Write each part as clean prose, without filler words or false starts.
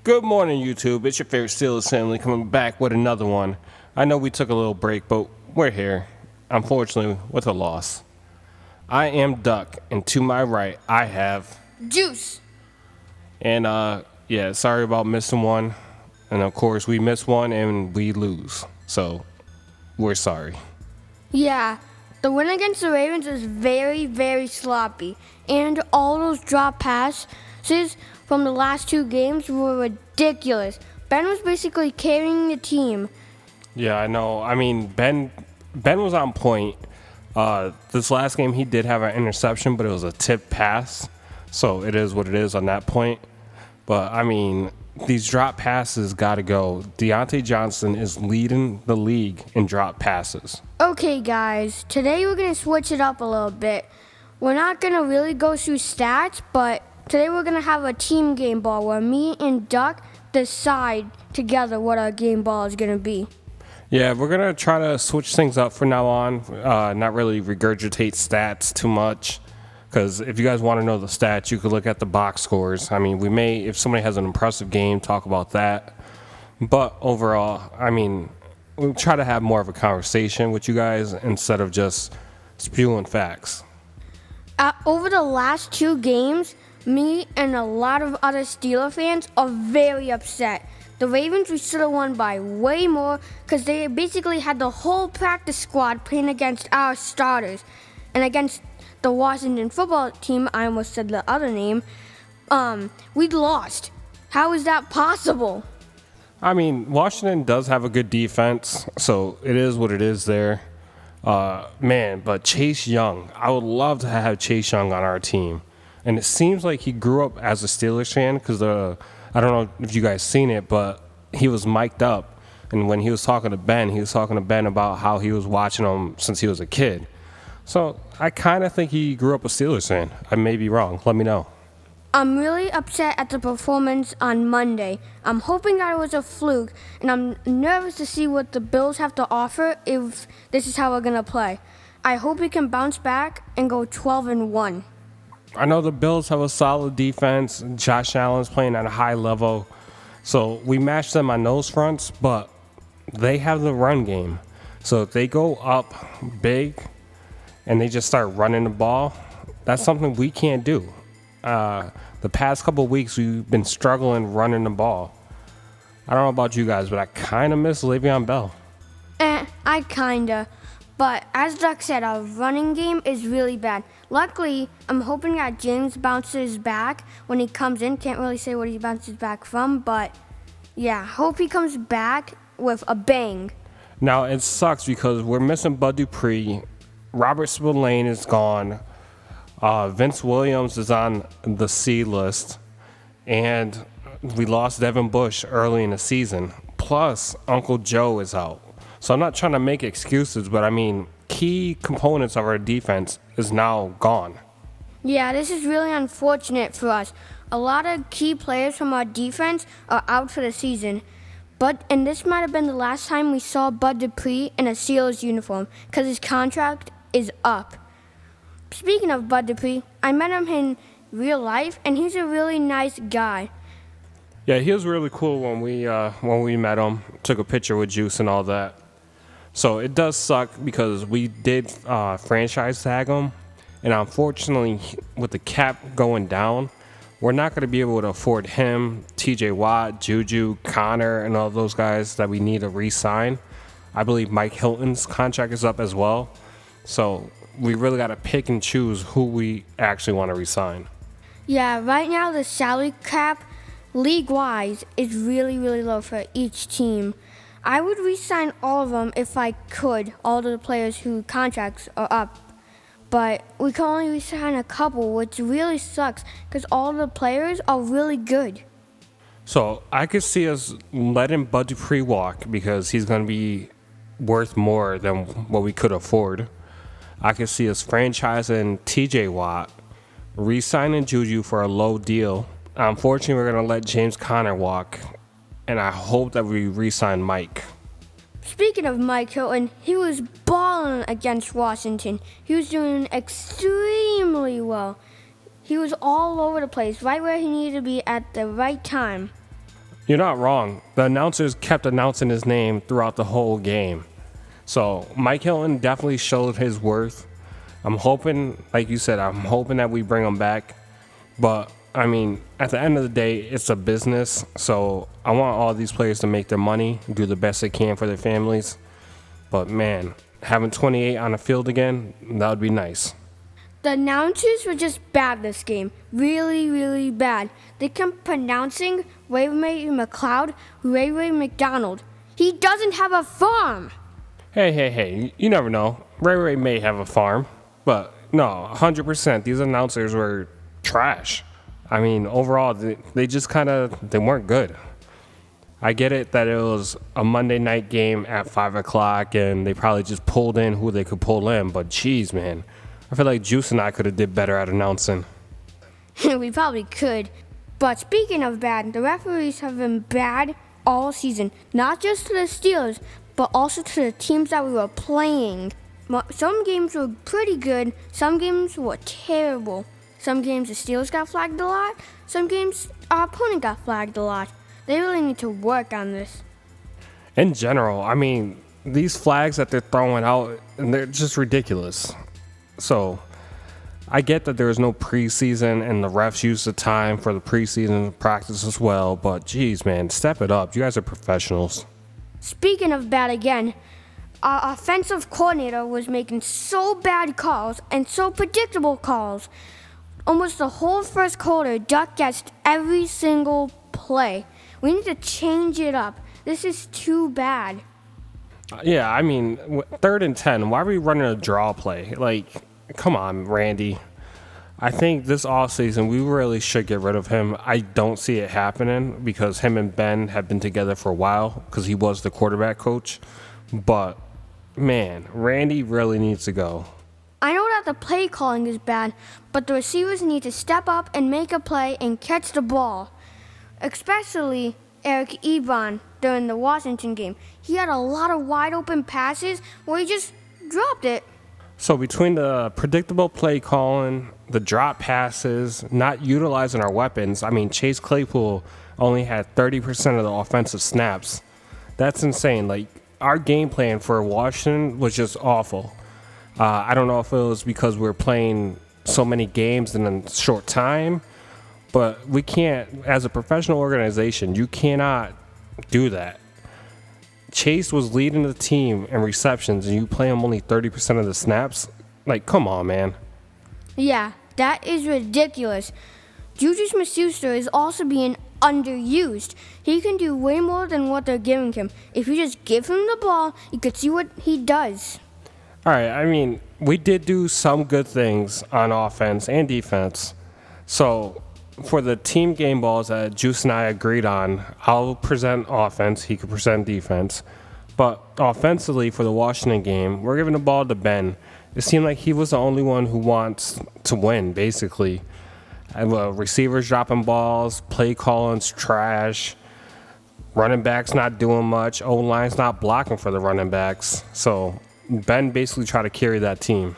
Good morning, YouTube. It's your favorite Steelers family coming back with another one. I know we took a little break, but we're here, unfortunately, with a loss. I am Duck, and to my right, I have... Juice! And, sorry about missing one. And, of course, we miss one and we lose. So, we're sorry. Yeah, the win against the Ravens was very, very sloppy. And all those drop passes from the last two games were ridiculous. Ben was basically carrying the team. Yeah, I know. I mean, Ben was on point. This last game, he did have an interception, but it was a tip pass. So it is what it is on that point. But, I mean, these drop passes got to go. Diontae Johnson is leading the league in drop passes. Okay, guys, today we're going to switch it up a little bit. We're not going to really go through stats, but today we're going to have a team game ball where me and Duck decide together what our game ball is going to be. Yeah, we're going to try to switch things up from now on, not really regurgitate stats too much, because if you guys want to know the stats, you could look at the box scores. I mean, we may, if somebody has an impressive game, talk about that. But overall, I mean, we'll try to have more of a conversation with you guys instead of just spewing facts. Over the last two games, me and a lot of other Steeler fans are very upset. The Ravens, we should have won by way more because they basically had the whole practice squad playing against our starters. And against the Washington football team, I almost said the other name, we lost. How is that possible? I mean, Washington does have a good defense, so it is what it is there. But Chase Young, I would love to have Chase Young on our team. And it seems like he grew up as a Steelers fan because I don't know if you guys seen it, but he was mic'd up. And when he was talking to Ben about how he was watching him since he was a kid. So I kind of think he grew up a Steelers fan. I may be wrong. Let me know. I'm really upset at the performance on Monday. I'm hoping that it was a fluke, and I'm nervous to see what the Bills have to offer if this is how we're going to play. I hope we can bounce back and go 12-1. I know the Bills have a solid defense. Josh Allen's playing at a high level. So we match them on those fronts, but they have the run game. So if they go up big and they just start running the ball, that's something we can't do. The past couple of weeks, we've been struggling running the ball. I don't know about you guys, but I kind of miss Le'Veon Bell. I kinda. But as Duck said, our running game is really bad. Luckily, I'm hoping that James bounces back when he comes in. Can't really say what he bounces back from, but yeah, hope he comes back with a bang. Now, it sucks because we're missing Bud Dupree. Robert Spillane is gone. Vince Williams is on the C list. And we lost Devin Bush early in the season. Plus, Uncle Joe is out. So I'm not trying to make excuses, but I mean, key components of our defense is now gone. Yeah, this is really unfortunate for us. A lot of key players from our defense are out for the season. And this might have been the last time we saw Bud Dupree in a Steelers uniform because his contract is up. Speaking of Bud Dupree, I met him in real life, and he's a really nice guy. Yeah, he was really cool when we met him. Took a picture with Juice and all that. So it does suck because we did franchise tag him, and unfortunately, with the cap going down, we're not going to be able to afford him, T.J. Watt, Juju, Connor, and all those guys that we need to re-sign. I believe Mike Hilton's contract is up as well. So we really got to pick and choose who we actually want to re-sign. Yeah, right now the salary cap, league-wise, is really, really low for each team. I would re-sign all of them if I could, all the players whose contracts are up. But we can only re-sign a couple, which really sucks because all the players are really good. So I could see us letting Bud Dupree walk because he's going to be worth more than what we could afford. I could see us franchising TJ Watt, re-signing Juju for a low deal. Unfortunately, we're going to let James Conner walk, and I hope that we re-sign Mike. Speaking of Mike Hilton, he was balling against Washington. He was doing extremely well. He was all over the place, right where he needed to be at the right time. You're not wrong. The announcers kept announcing his name throughout the whole game. So Mike Hilton definitely showed his worth. I'm hoping, like you said, I'm hoping that we bring him back. But, I mean, at the end of the day, it's a business. So I want all these players to make their money, do the best they can for their families. But, man, having 28 on the field again, that would be nice. The announcers were just bad this game. Really, really bad. They kept pronouncing Ray McCloud, Ray McDonald. He doesn't have a farm. Hey, you never know. Ray may have a farm. But, no, 100%. These announcers were trash. I mean, overall, they just they weren't good. I get it that it was a Monday night game at 5 o'clock, and they probably just pulled in who they could pull in. But, geez, man. I feel like Juice and I could have did better at announcing. We probably could. But speaking of bad, the referees have been bad all season. Not just to the Steelers, but also to the teams that we were playing. Some games were pretty good. Some games were terrible. Some games the Steelers got flagged a lot. Some games our opponent got flagged a lot. They really need to work on this. In general, I mean, these flags that they're throwing out, they're just ridiculous. So, I get that there was no preseason and the refs used the time for the preseason practice as well, but geez, man, step it up. You guys are professionals. Speaking of bad again, our offensive coordinator was making so bad calls and so predictable calls. Almost the whole first quarter, Duck guessed every single play. We need to change it up. This is too bad. Yeah, I mean, 3rd and 10, why are we running a draw play? Like, come on, Randy. I think this offseason, we really should get rid of him. I don't see it happening because him and Ben have been together for a while because he was the quarterback coach. But, man, Randy really needs to go. I know that the play calling is bad, but the receivers need to step up and make a play and catch the ball. Especially Eric Ebron during the Washington game. He had a lot of wide open passes where he just dropped it. So between the predictable play calling, the drop passes, not utilizing our weapons, I mean, Chase Claypool only had 30% of the offensive snaps. That's insane. Like, our game plan for Washington was just awful. I don't know if it was because we're playing so many games in a short time, but we can't, as a professional organization, you cannot do that. Chase was leading the team in receptions, and you play him only 30% of the snaps? Like, come on, man. Yeah, that is ridiculous. Juju Smith-Schuster is also being underused. He can do way more than what they're giving him. If you just give him the ball, you could see what he does. All right, I mean, we did do some good things on offense and defense. So, for the team game balls that Juice and I agreed on, I'll present offense, he could present defense. But offensively, for the Washington game, we're giving the ball to Ben. It seemed like he was the only one who wants to win, basically. Receivers dropping balls, play calling's trash, running backs not doing much, O-line's not blocking for the running backs. So Ben basically tried to carry that team.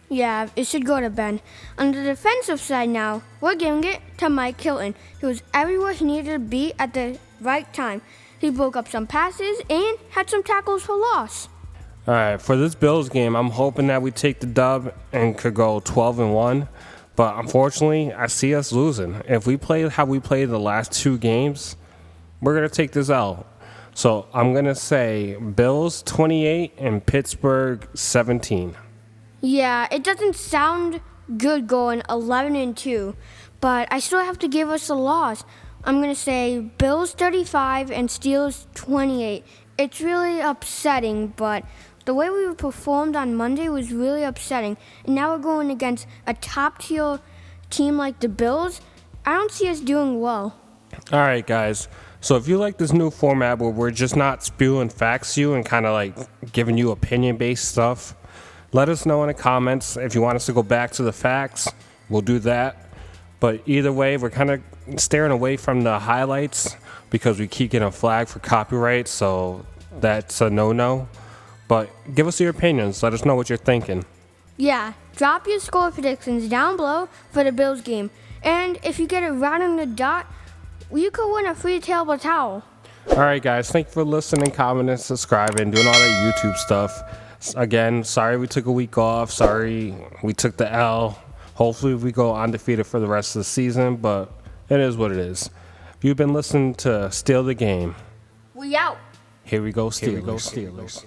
Yeah, it should go to Ben. On the defensive side now, we're giving it to Mike Hilton. He was everywhere he needed to be at the right time. He broke up some passes and had some tackles for loss. All right, for this Bills game, I'm hoping that we take the dub and could go 12-1. But unfortunately, I see us losing. If we play how we played the last 2 games, we're going to take this out. So I'm going to say Bills 28 and Pittsburgh 17. Yeah, it doesn't sound good going 11-2, but I still have to give us a loss. I'm going to say Bills 35 and Steelers 28. It's really upsetting, but the way we performed on Monday was really upsetting. And now we're going against a top-tier team like the Bills. I don't see us doing well. All right, guys. So if you like this new format where we're just not spewing facts to you and kind of like giving you opinion-based stuff, let us know in the comments. If you want us to go back to the facts, we'll do that. But either way, we're kind of staring away from the highlights because we keep getting a flag for copyright, so that's a no-no. But give us your opinions. Let us know what you're thinking. Yeah, drop your score predictions down below for the Bills game. And if you get it right on the dot, You could win a free tailable towel. All right, guys. Thank you for listening, commenting, subscribing, doing all that YouTube stuff. Again, sorry we took a week off. Sorry we took the L. Hopefully we go undefeated for the rest of the season, but it is what it is. You've been listening to Steal the Game. We out. Here we go, Steelers.